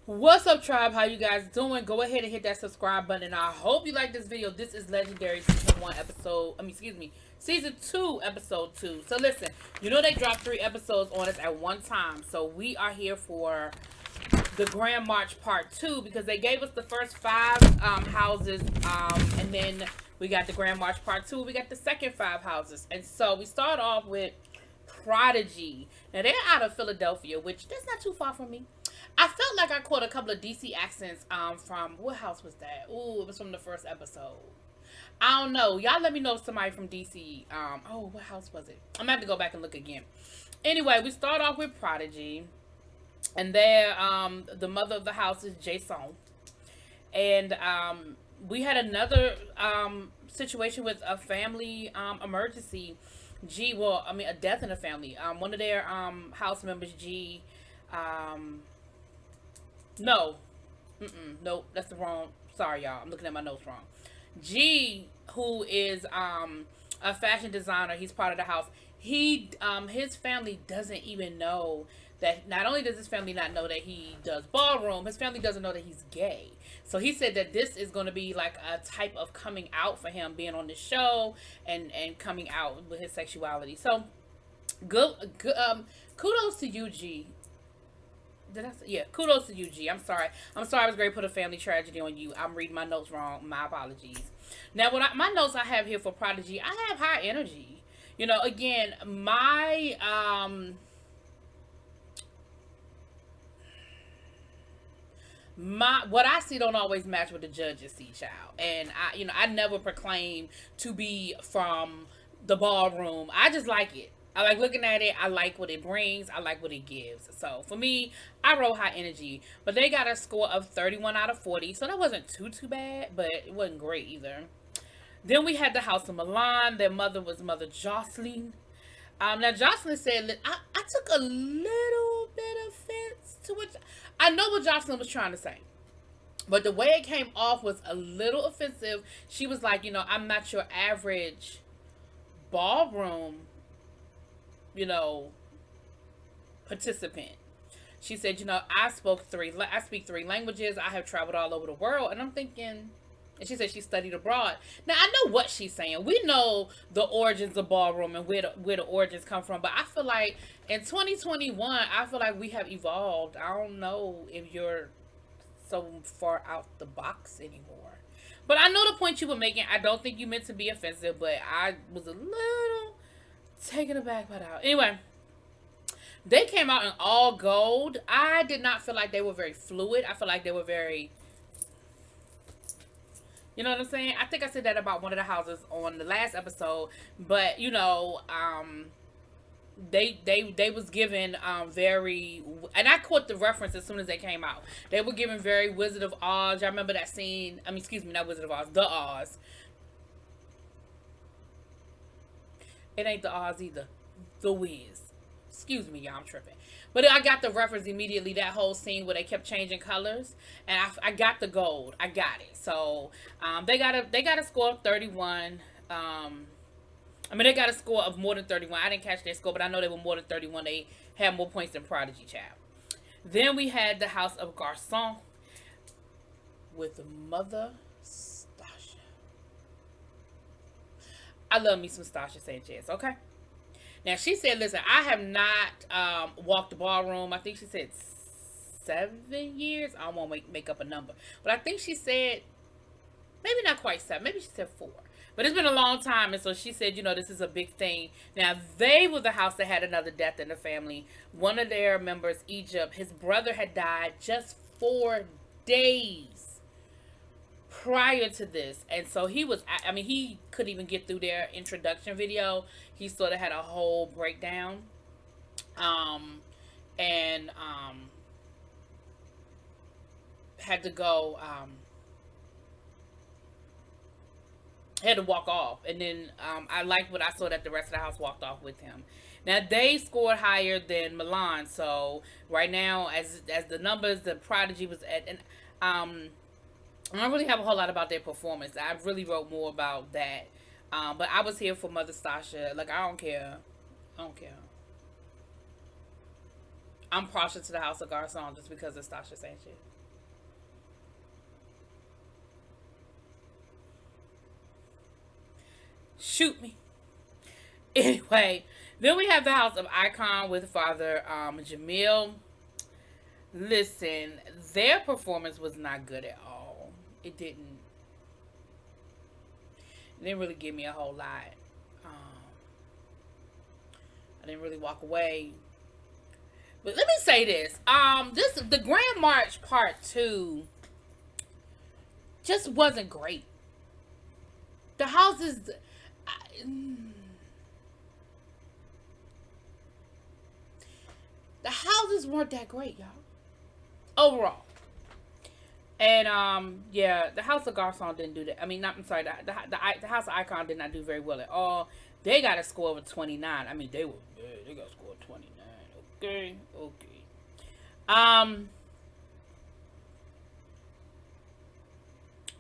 What's up, tribe? How you guys doing? Go ahead and hit that subscribe button. I hope you like this video. This is Legendary Season 1 episode, Season 2 episode 2. So listen, you know they dropped 3 episodes on us at one time. So we are here for the Grand March Part 2 because they gave us the first 5 houses, and then we got the Grand March Part 2. We got the second 5 houses. And so we start off with Prodigy. Now they're out of Philadelphia, which that's not too far from me. I felt like I caught a couple of DC accents from what house was that? Ooh, it was from the first episode. I don't know. Y'all let me know if somebody from DC. What house was it? I'm gonna have to go back and look again. Anyway, we start off with Prodigy, and there, the mother of the house is Jason, and we had another situation with a family emergency. A death in the family. One of their house members, G. No. Nope, that's the wrong. Sorry, y'all. I'm looking at my notes wrong. G, who is a fashion designer, he's part of the house. His family doesn't even know that. Not only does his family not know that he does ballroom, his family doesn't know that he's gay. So he said that this is going to be like a type of coming out for him, being on the show and coming out with his sexuality. So good. Kudos to you, G. Did I say? Yeah, kudos to you, G. I'm sorry. I was going to put a family tragedy on you. I'm reading my notes wrong. My apologies. Now, my notes I have here for Prodigy, I have high energy. You know, again, what I see don't always match what the judges see, child. And I never proclaim to be from the ballroom. I just like it. I like looking at it. I like what it brings. I like what it gives. So for me, I wrote high energy. But they got a score of 31 out of 40. So that wasn't too bad, but it wasn't great either. Then we had the House of Milan. Their mother was Mother Jocelyn. Now Jocelyn said, I took a little bit of offense to what I know what Jocelyn was trying to say. But the way it came off was a little offensive. She was like, I'm not your average ballroom, participant. She said, I speak 3 languages. I have traveled all over the world. And I'm thinking, and she said she studied abroad. Now, I know what she's saying. We know the origins of ballroom and where the origins come from. But I feel like in 2021, I feel like we have evolved. I don't know if you're so far out the box anymore. But I know the point you were making. I don't think you meant to be offensive, but I was a little taken aback by that. Anyway, they came out in all gold. I did not feel like they were very fluid. I feel like they were very, you know what I'm saying? I think I said that about one of the houses on the last episode, but they was given very, and I caught the reference as soon as they came out. They were given very Wizard of Oz. Y'all remember that scene? Excuse me, not Wizard of Oz, the Oz. It ain't the Oz either. The Wiz. Excuse me, y'all, I'm tripping. But I got the reference immediately, that whole scene where they kept changing colors. And I got the gold. I got it. So, they got a score of 31. They got a score of more than 31. I didn't catch their score, but I know they were more than 31. They had more points than Prodigy, child. Then we had the House of Garçon with Mother Stasha. I love me some Stasha Sanchez, okay? Now, she said, listen, I have not walked the ballroom. I think she said 7 years. I don't want to make up a number. But I think she said, maybe not quite 7. Maybe she said 4. But it's been a long time. And so she said, this is a big thing. Now, they were the house that had another death in the family. One of their members, Egypt, his brother had died just 4 days prior to this. And so he couldn't even get through their introduction video. He sort of had a whole breakdown. Had to go, had to walk off. And then I liked what I saw, that the rest of the house walked off with him. Now, they scored higher than Milan. So right now, as the numbers, the Prodigy was at, and I don't really have a whole lot about their performance. I really wrote more about that. But I was here for Mother Stasha. Like, I don't care. I'm partial to the House of Garçon just because of Stasha Sanchez. shoot me. Anyway, then we have the House of Icon with Father Jamil. Listen, their performance was not good at all. It didn't really give me a whole lot. I didn't really walk away. But let me say this. The Grand March Part 2 just wasn't great. The houses... the houses weren't that great, y'all. Overall. And, yeah, the House of Garcon didn't do that. I mean, I'm sorry, the House of Icon did not do very well at all. They got a score of 29. I mean, they got a score of 29. Okay.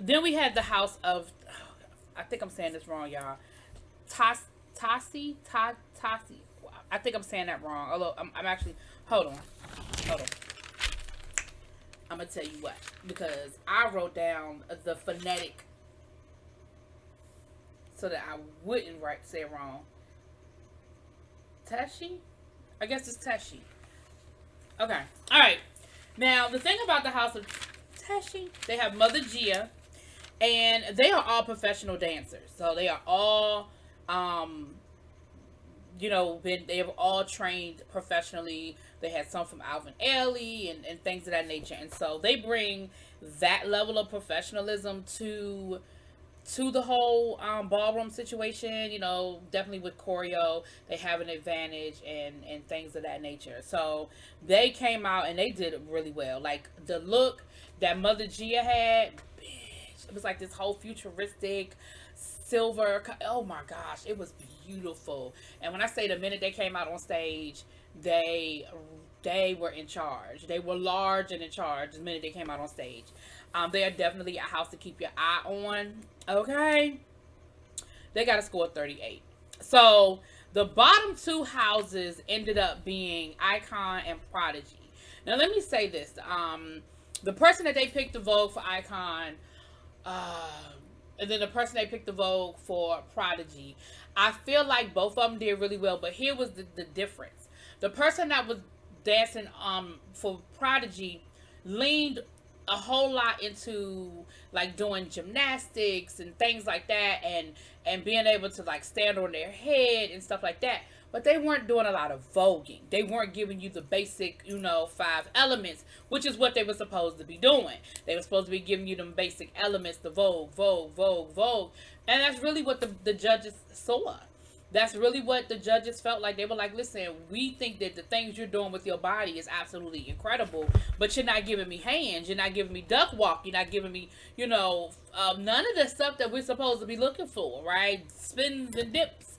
Then we had the House of, I think I'm saying this wrong, y'all. Tasi. I think I'm saying that wrong. Although I'm actually, hold on. I'm gonna tell you what, because I wrote down the phonetic so that I wouldn't say it wrong. Tashi? I guess it's Tashi. Okay. Alright. Now, the thing about the House of Tashi, they have Mother Gia, and they are all professional dancers. So they are all, they have all trained professionally. They had some from Alvin Ailey and things of that nature. And so they bring that level of professionalism to the whole ballroom situation. Definitely with choreo, they have an advantage and things of that nature. So they came out and they did it really well. Like the look that Mother Gia had, bitch, it was like this whole futuristic silver. Oh my gosh, it was beautiful. And when I say the minute they came out on stage, they were in charge. They were large and in charge the minute they came out on stage. They are definitely a house to keep your eye on. Okay. They got a score of 38. So the bottom two houses ended up being Icon and Prodigy. Now let me say this. The person that they picked to vote for Icon, and then the person they picked to vote for Prodigy, I feel like both of them did really well. But here was the difference. The person that was dancing for Prodigy leaned a whole lot into like doing gymnastics and things like that, and being able to like stand on their head and stuff like that. But they weren't doing a lot of voguing. They weren't giving you the basic, 5 elements, which is what they were supposed to be doing. They were supposed to be giving you them basic elements, the vogue. And that's really what the judges saw. That's really what the judges felt like. They were like, listen, we think that the things you're doing with your body is absolutely incredible, but you're not giving me hands. You're not giving me duck walk. You're not giving me, none of the stuff that we're supposed to be looking for, right? Spins and dips.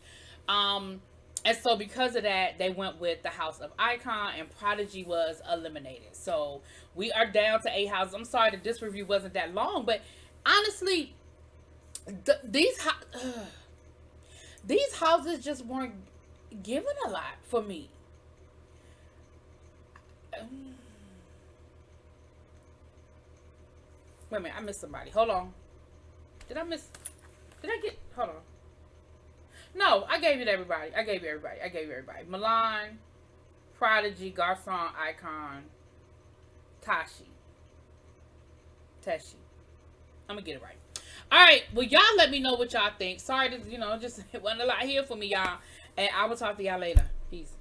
And so because of that, they went with the House of Icon, and Prodigy was eliminated. So we are down to 8 houses. I'm sorry that this review wasn't that long, but honestly, these houses just weren't given a lot for me. Wait a minute, I missed somebody. Hold on. Did I get... Hold on. No, I gave it to everybody. I gave you everybody. Milan, Prodigy, Garcon, Icon, Tashi. I'm gonna get it right. Alright, well, y'all let me know what y'all think. Sorry, just it wasn't a lot here for me, y'all. And I will talk to y'all later. Peace.